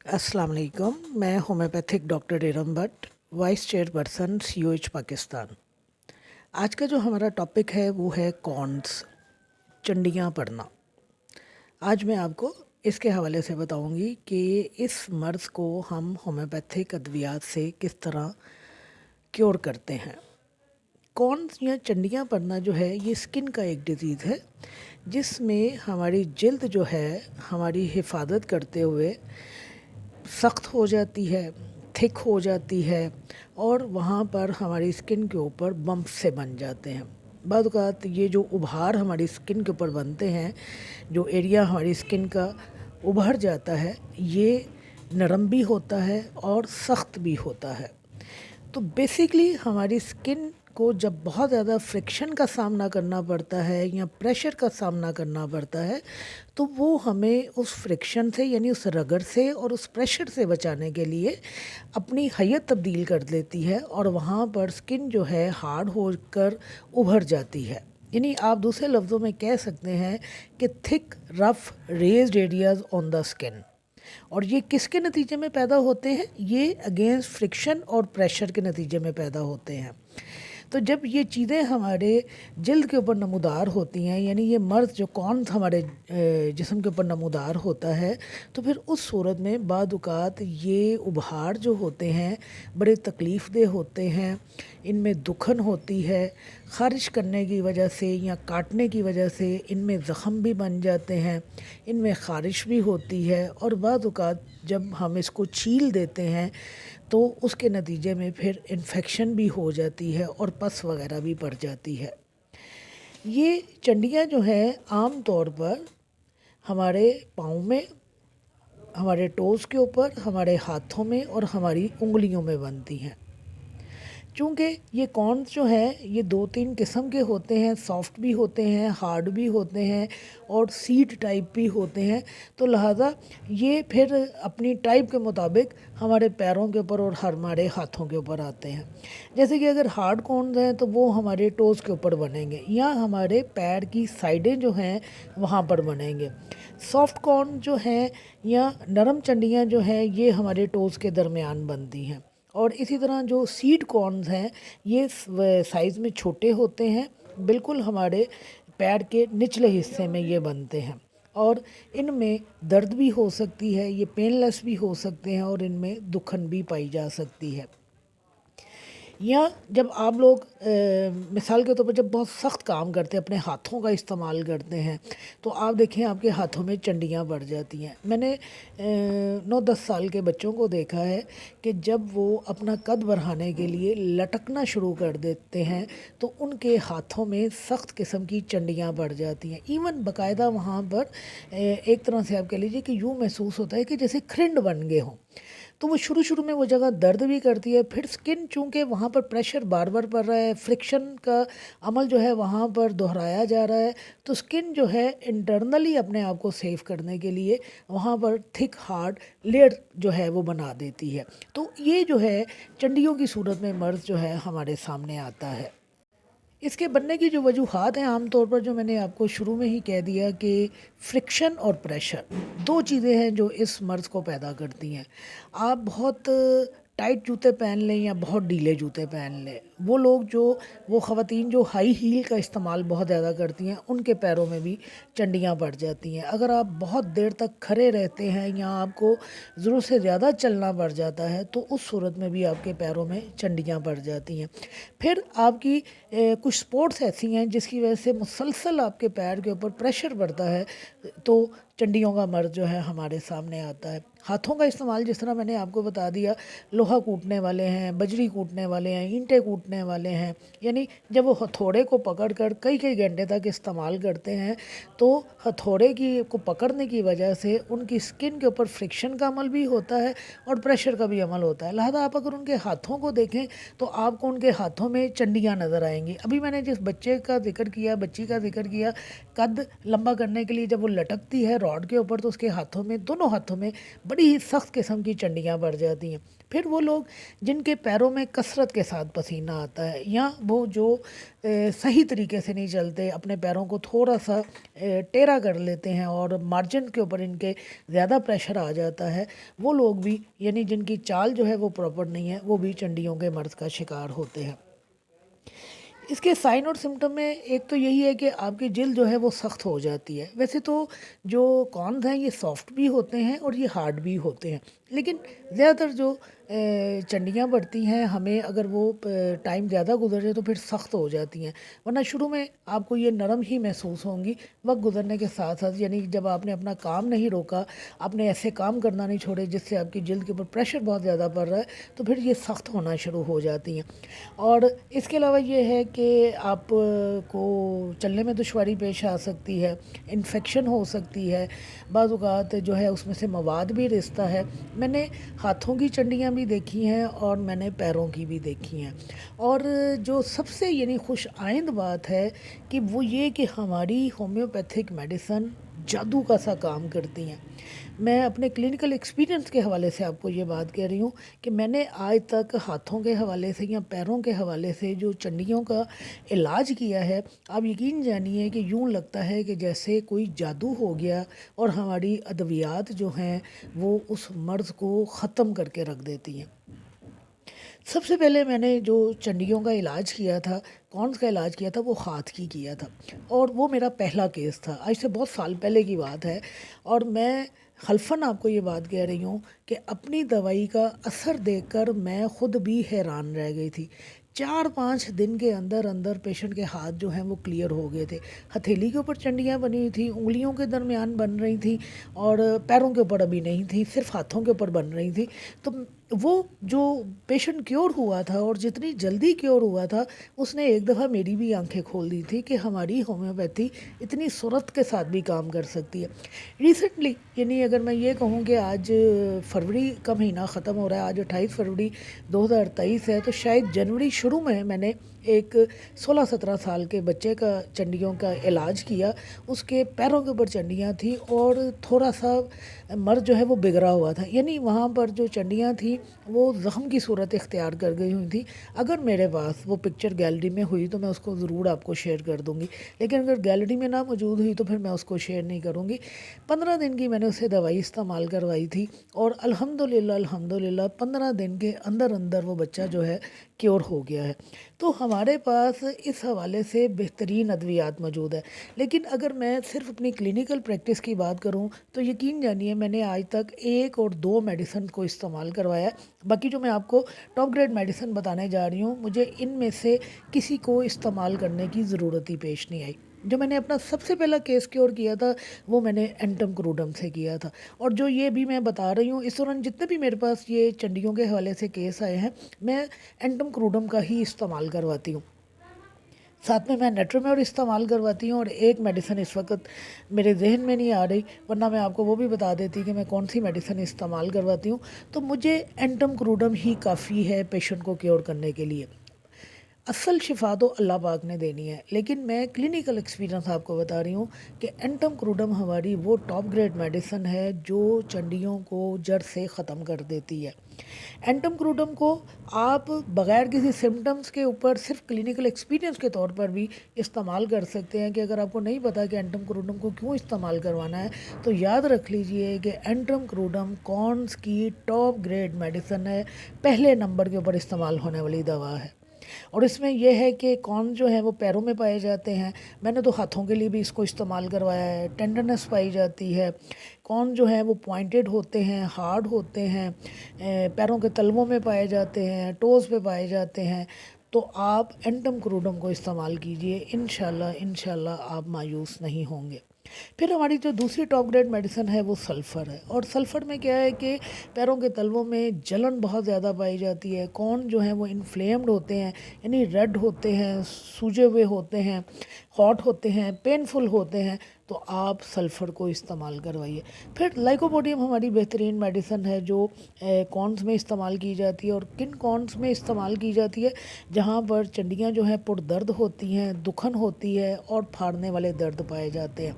अस्सलाम वालेकुम। मैं homeopathic doctor Iram Bhatt, vice chairperson COH Pakistan. आज का जो हमारा टॉपिक है वो है कॉन्स, चंडियाँ पढ़ना। आज मैं आपको इसके हवाले से बताऊंगी कि इस मर्ज़ को हम होम्योपैथिक अद्वियात से किस तरह क्योर करते हैं। कॉन्स या चंडियाँ पड़ना जो है ये स्किन का एक डिज़ीज़ है जिसमें हमारी जिल्द जो है हमारी हिफाजत करते हुए सख्त हो जाती है, थिक हो जाती है और वहाँ पर हमारी स्किन के ऊपर बम्प्स से बन जाते हैं। बाद औक़ात ये जो उभार हमारी स्किन के ऊपर बनते हैं, जो एरिया हमारी स्किन का उभर जाता है, ये नरम भी होता है और सख्त भी होता है। तो बेसिकली हमारी स्किन को जब बहुत ज़्यादा फ्रिक्शन का सामना करना पड़ता है या प्रेशर का सामना करना पड़ता है, तो वो हमें उस फ्रिक्शन से यानी उस रगड़ से और उस प्रेशर से बचाने के लिए अपनी हैयत तब्दील कर लेती है और वहाँ पर स्किन जो है हार्ड होकर उभर जाती है। यानी आप दूसरे लफ्ज़ों में कह सकते हैं कि thick rough raised areas on the skin. और ये किसके नतीजे में पैदा होते हैं? ये अगेंस्ट फ्रिक्शन और प्रेशर के नतीजे में पैदा होते हैं। तो जब ये चीज़ें हमारे जल्द के ऊपर नमूदार होती हैं, यानी ये मर्ज़ जो कौन हमारे जिस्म के ऊपर नमूदार होता है, तो फिर उस सूरत में बाद औक़ात ये उभार जो होते हैं बड़े तकलीफ़ देह होते हैं। इनमें दुखन होती है, ख़ारिश करने की वजह से या काटने की वजह से इनमें ज़ख़म भी बन जाते हैं, इनमें ख़ारिश भी होती है और बाद औक़ात जब हम इसको छील देते हैं तो उसके नतीजे में फिर इन्फेक्शन भी हो जाती है और पस वगैरह भी पड़ जाती है। ये चंडियाँ जो हैं आम तौर पर हमारे पाँव में, हमारे टोज़ के ऊपर, हमारे हाथों में और हमारी उंगलियों में बनती हैं। चूँकि ये कॉर्न्स जो हैं ये 2-3 किस्म के होते हैं, सॉफ्ट भी होते हैं, हार्ड भी होते हैं और सीड टाइप भी होते हैं, तो लिहाजा ये फिर अपनी टाइप के मुताबिक हमारे पैरों के ऊपर और हमारे हाथों के ऊपर आते हैं। जैसे कि अगर हार्ड कॉर्न्स हैं तो वो हमारे टोज़ के ऊपर बनेंगे या हमारे पैर की साइडें जो हैं वहाँ पर बनेंगे। सॉफ्ट कॉर्न जो हैं या नरम चंडियाँ जो हैं ये हमारे टोज़ के दरमियान बनती हैं। और इसी तरह जो सीड कॉर्न्स हैं ये साइज़ में छोटे होते हैं, बिल्कुल हमारे पैर के निचले हिस्से में ये बनते हैं और इनमें दर्द भी हो सकती है, ये पेनलेस भी हो सकते हैं और इनमें दुखन भी पाई जा सकती है। या जब आप लोग मिसाल के तौर पर जब बहुत सख्त काम करते हैं, अपने हाथों का इस्तेमाल करते हैं, तो आप देखें आपके हाथों में चंडियाँ बढ़ जाती हैं। मैंने 9-10 साल के बच्चों को देखा है कि जब वो अपना कद बढ़ाने के लिए लटकना शुरू कर देते हैं तो उनके हाथों में सख्त किस्म की चंडियाँ बढ़ जाती हैं। इवन बाकायदा वहाँ पर एक तरह से आप कह लीजिए कि यूँ महसूस होता है कि जैसे खरिंड बन गए हों। तो वो शुरू में वो जगह दर्द भी करती है, फिर स्किन चूँकि वहाँ पर प्रेशर बार बार पड़ रहा है, फ्रिक्शन का अमल जो है वहाँ पर दोहराया जा रहा है, तो स्किन जो है इंटरनली अपने आप को सेव करने के लिए वहाँ पर थिक हार्ड लेयर जो है वो बना देती है। तो ये जो है चंडियों की सूरत में मर्ज़ जो है हमारे सामने आता है। इसके बनने की जो वजूहात हैं आम तौर पर जो मैंने आपको शुरू में ही कह दिया कि फ्रिक्शन और प्रेशर 2 चीज़ें हैं जो इस मर्ज़ को पैदा करती हैं। आप बहुत टाइट जूते पहन लें या बहुत ढीले जूते पहन लें, वो ख़वातीन जो हाई हील का इस्तेमाल बहुत ज़्यादा करती हैं उनके पैरों में भी चंडियाँ पड़ जाती हैं। अगर आप बहुत देर तक खड़े रहते हैं या आपको ज़रूरत से ज़्यादा चलना पड़ जाता है तो उस सूरत में भी आपके पैरों में चंडियाँ पड़ जाती हैं। फिर आपकी कुछ स्पोर्ट्स ऐसी हैं जिसकी वजह से मुसलसल आपके पैर के ऊपर प्रेशर पड़ता है, तो चंडियों का मर्ज़ जो है हमारे सामने आता है। हाथों का इस्तेमाल जिस तरह मैंने आपको बता दिया, लोहा कूटने वाले हैं, बजरी कूटने वाले हैं, ईंटें कूटने वाले हैं, यानी जब वो हथौड़े को पकड़ कर कई घंटे तक इस्तेमाल करते हैं तो हथौड़े को पकड़ने की वजह से उनकी स्किन के ऊपर फ्रिक्शन का अमल भी होता है और प्रेशर का भी अमल होता है। लिहाजा आप अगर उनके हाथों को देखें तो आपको उनके हाथों में चंडियाँ नज़र आएंगी। अभी मैंने जिस बच्ची का जिक्र किया, कद लंबा करने के लिए जब वो लटकती है रॉड के ऊपर तो उसके हाथों में, दोनों हाथों में बड़ी ही सख्त किस्म की चंडियाँ पड़ जाती हैं। फिर वो लोग जिनके पैरों में कसरत के साथ पसीना आता है, या वो जो सही तरीके से नहीं चलते, अपने पैरों को थोड़ा सा टेढ़ा कर लेते हैं और मार्जिन के ऊपर इनके ज़्यादा प्रेशर आ जाता है, वो लोग भी, यानी जिनकी चाल जो है वो प्रॉपर नहीं है, वो भी चंडियों के मर्ज़ का शिकार होते हैं। इसके साइन और सिम्टम में एक तो यही है कि आपकी जिल्द जो है वो सख्त हो जाती है। वैसे तो जो कॉर्न्स हैं ये सॉफ्ट भी होते हैं और ये हार्ड भी होते हैं, लेकिन ज़्यादातर जो चंडियाँ पड़ती हैं हमें, अगर वो टाइम ज़्यादा गुजर जाए तो फिर सख्त हो जाती हैं, वरना शुरू में आपको ये नरम ही महसूस होंगी। वक्त गुजरने के साथ साथ, यानी जब आपने अपना काम नहीं रोका, आपने ऐसे काम करना नहीं छोड़े जिससे आपकी जिल्द के ऊपर प्रेशर बहुत ज़्यादा पड़ रहा है, तो फिर ये सख्त होना शुरू हो जाती हैं। और इसके अलावा ये है कि आप को चलने में दुश्वारी पेश आ सकती है, इन्फेक्शन हो सकती है, बाज़ औक़ात जो है उसमें से मवाद भी रिसता है। मैंने हाथों की चंडियाँ भी देखी हैं और मैंने पैरों की भी देखी हैं। और जो सबसे यानी खुश आइंद बात है कि वो ये कि हमारी होम्योपैथिक मेडिसन जादू का सा काम करती हैं। मैं अपने क्लिनिकल एक्सपीरियंस के हवाले से आपको ये बात कह रही हूँ कि मैंने आज तक हाथों के हवाले से या पैरों के हवाले से जो चंडियों का इलाज किया है, आप यकीन जानिए कि यूँ लगता है कि जैसे कोई जादू हो गया और हमारी अद्वियात जो हैं वो उस मर्ज़ को ख़त्म करके रख देती हैं। सबसे पहले मैंने जो चंडियों का इलाज किया था, कॉर्न्स का इलाज किया था, वो हाथ की किया था, और वो मेरा पहला केस था। आज से बहुत साल पहले की बात है, और मैं खलफन आपको ये बात कह रही हूँ कि अपनी दवाई का असर देखकर मैं ख़ुद भी हैरान रह गई थी। 4-5 दिन के अंदर अंदर पेशेंट के हाथ जो हैं वो क्लियर हो गए थे। हथेली के ऊपर चंडियाँ बनी हुई थी, उंगलियों के दरमियान बन रही थी, और पैरों के ऊपर अभी नहीं थी, सिर्फ हाथों के ऊपर बन रही थी। तो वो जो पेशेंट क्योर हुआ था, और जितनी जल्दी क्योर हुआ था, उसने एक दफ़ा मेरी भी आंखें खोल दी थी कि हमारी होम्योपैथी इतनी सुरत के साथ भी काम कर सकती है। रिसेंटली, यानी अगर मैं ये कहूँ कि आज फरवरी का महीना ख़त्म हो रहा है, आज 28 फरवरी 2023 है, तो शायद जनवरी शुरू में मैंने एक 16-17 साल के बच्चे का चंडियों का इलाज किया। उसके पैरों के ऊपर चंडियाँ थी और थोड़ा सा मर्ज़ जो है वो बिगड़ा हुआ था, यानी वहाँ पर जो चंडियाँ थी वो ज़ख़म की सूरत इख्तियार कर गई हुई थी। अगर मेरे पास वो पिक्चर गैलरी में हुई तो मैं उसको ज़रूर आपको शेयर कर दूँगी, लेकिन अगर गैलरी में ना मौजूद हुई तो फिर मैं उसको शेयर नहीं करूँगी। 15 दिन की मैंने उसे दवाई इस्तेमाल करवाई थी, और अल्हम्दुलिल्लाह 15 दिन के अंदर अंदर वो बच्चा जो है क्योर हो गया है। तो हमारे पास इस हवाले से बेहतरीन अद्वियात मौजूद है। लेकिन अगर मैं सिर्फ अपनी क्लिनिकल प्रैक्टिस की बात करूं तो यकीन जानिए मैंने आज तक 1 और 2 मेडिसिन को इस्तेमाल करवाया है। बाकी जो मैं आपको टॉप ग्रेड मेडिसिन बताने जा रही हूं, मुझे इनमें से किसी को इस्तेमाल करने की ज़रूरत ही पेश नहीं आई। जो मैंने अपना सबसे पहला केस क्योर किया था वो मैंने एंटम क्रूडम से किया था, और जो ये भी मैं बता रही हूँ, इस दौरान जितने भी मेरे पास ये चंडियों के हवाले से केस आए हैं, मैं एंटम क्रूडम का ही इस्तेमाल करवाती हूँ। साथ में मैं नेट्रोमेर इस्तेमाल करवाती हूँ, और एक मेडिसिन इस वक्त मेरे जहन में नहीं आ रही, वरना मैं आपको वो भी बता देती कि मैं कौन सी मेडिसिन इस्तेमाल करवाती हूँ। तो मुझे एंटम क्रूडम ही काफ़ी है पेशेंट को क्योर करने के लिए। असल शिफा तो अल्लाह पाक ने देनी है, लेकिन मैं क्लिनिकल एक्सपीरियंस आपको बता रही हूँ कि एंटम क्रूडम हमारी वो टॉप ग्रेड मेडिसिन है जो चंडियों को जड़ से ख़त्म कर देती है। एंटम क्रूडम को आप बग़ैर किसी सिम्टम्स के ऊपर सिर्फ क्लिनिकल एक्सपीरियंस के तौर पर भी इस्तेमाल कर सकते हैं, कि अगर आपको नहीं पता कि एंटम क्रूडम को क्यों इस्तेमाल करवाना है, तो याद रख लीजिए कि एंटम क्रूडम कॉर्न्स की टॉप ग्रेड मेडिसिन है, पहले नंबर के ऊपर इस्तेमाल होने वाली दवा है। और इसमें यह है कि कॉर्न जो है वो पैरों में पाए जाते हैं, मैंने तो हाथों के लिए भी इसको इस्तेमाल करवाया है। टेंडरनेस पाई जाती है, कॉर्न जो है वो पॉइंटेड होते हैं, हार्ड होते हैं, पैरों के तलवों में पाए जाते हैं, टोज़ पे पाए जाते हैं। तो आप एंटम क्रूडम को इस्तेमाल कीजिए, इंशाल्लाह आप मायूस नहीं होंगे। फिर हमारी जो दूसरी टॉप ग्रेड मेडिसिन है वो सल्फ़र है, और सल्फ़र में क्या है कि पैरों के तलवों में जलन बहुत ज़्यादा पाई जाती है, कॉर्न जो है वो इन्फ्लेम्ड होते हैं, यानी रेड होते हैं, सूजे हुए होते हैं, हॉट होते हैं, पेनफुल होते हैं। तो आप सल्फ़र को इस्तेमाल करवाइए। फिर लाइकोपोडियम हमारी बेहतरीन मेडिसिन है जो कॉन्स में इस्तेमाल की जाती है। और किन कॉन्स में इस्तेमाल की जाती है? जहाँ पर चंडियाँ जो हैं पुरदर्द होती हैं, दुखन होती है और फाड़ने वाले दर्द पाए जाते हैं।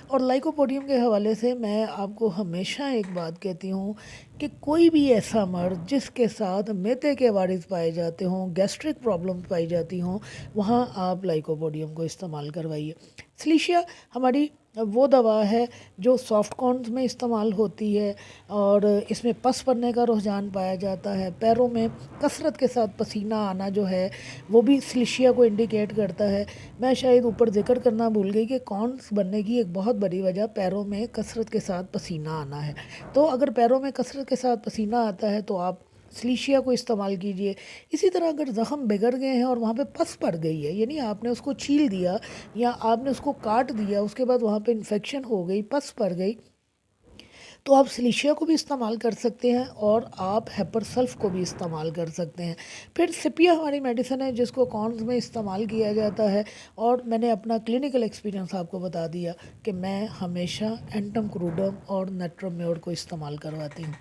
और लाइकोपोडियम के हवाले से मैं आपको हमेशा एक बात कहती हूँ कि कोई भी ऐसा मर्द जिसके साथ मैदे के वारिस पाए जाते हों, गैस्ट्रिक प्रॉब्लम पाई जाती हों, वहाँ आप लाइकोपोडियम को इस्तेमाल करवाइए। सिलिशिया हमारी वो दवा है जो सॉफ्ट कॉर्न्स में इस्तेमाल होती है और इसमें पस पड़ने का रुझान पाया जाता है। पैरों में कसरत के साथ पसीना आना जो है वो भी सिलिशिया को इंडिकेट करता है। मैं शायद ऊपर जिक्र करना भूल गई कि कॉर्न्स बनने की एक बहुत बड़ी वजह पैरों में कसरत के साथ पसीना आना है। तो अगर पैरों में कसरत के साथ पसीना आता है तो आप सिलिशिया को इस्तेमाल कीजिए। इसी तरह अगर ज़ख़म बिगड़ गए हैं और वहाँ पे पस पड़ गई है, यानी आपने उसको छील दिया या आपने उसको काट दिया, उसके बाद वहाँ पे इन्फेक्शन हो गई, पस पड़ गई, तो आप सिलिशिया को भी इस्तेमाल कर सकते हैं और आप हेपर सल्फ को भी इस्तेमाल कर सकते हैं। फिर सिपिया हमारी मेडिसिन है जिसको कॉन्स में इस्तेमाल किया जाता है और मैंने अपना क्लिनिकल एक्सपीरियंस आपको बता दिया कि मैं हमेशा एंटम क्रूडम और नेट्रोम्योर को इस्तेमाल करवाती हूँ।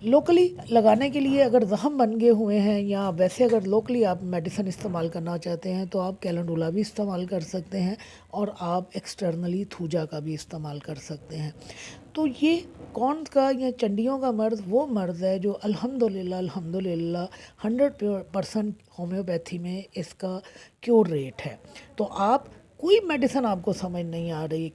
लोकली लगाने के लिए अगर ज़ख़म बन गए हुए हैं या वैसे अगर लोकली आप मेडिसिन इस्तेमाल करना चाहते हैं तो आप कैलेंडुला भी इस्तेमाल कर सकते हैं और आप एक्सटर्नली थूजा का भी इस्तेमाल कर सकते हैं। तो ये कॉन्स का या चंडियों का मर्ज़ वो मर्ज़ है जो अल्हम्दुलिल्लाह 100% होम्योपैथी में इसका क्योर रेट है। तो आप कोई मेडिसिन आपको समझ नहीं आ रही,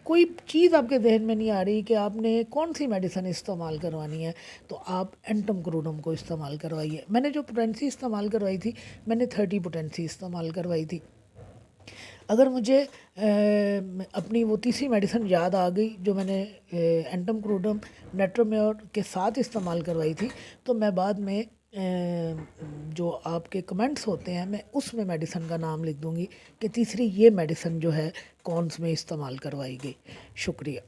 कोई चीज़ आपके जहन में नहीं आ रही कि आपने कौन सी मेडिसिन इस्तेमाल करवानी है, तो आप एंटम क्रूडम को इस्तेमाल करवाइए। मैंने जो पोटेंसी इस्तेमाल करवाई थी, मैंने 30 पोटेंसी इस्तेमाल करवाई थी। अगर मुझे अपनी वो तीसरी मेडिसिन याद आ गई जो मैंने एंटम क्रूडम नेट्रोम्योर के साथ इस्तेमाल करवाई थी, तो मैं बाद में जो आपके कमेंट्स होते हैं मैं उसमें मेडिसिन का नाम लिख दूंगी कि तीसरी ये मेडिसिन जो है कौन में इस्तेमाल करवाई गई। शुक्रिया।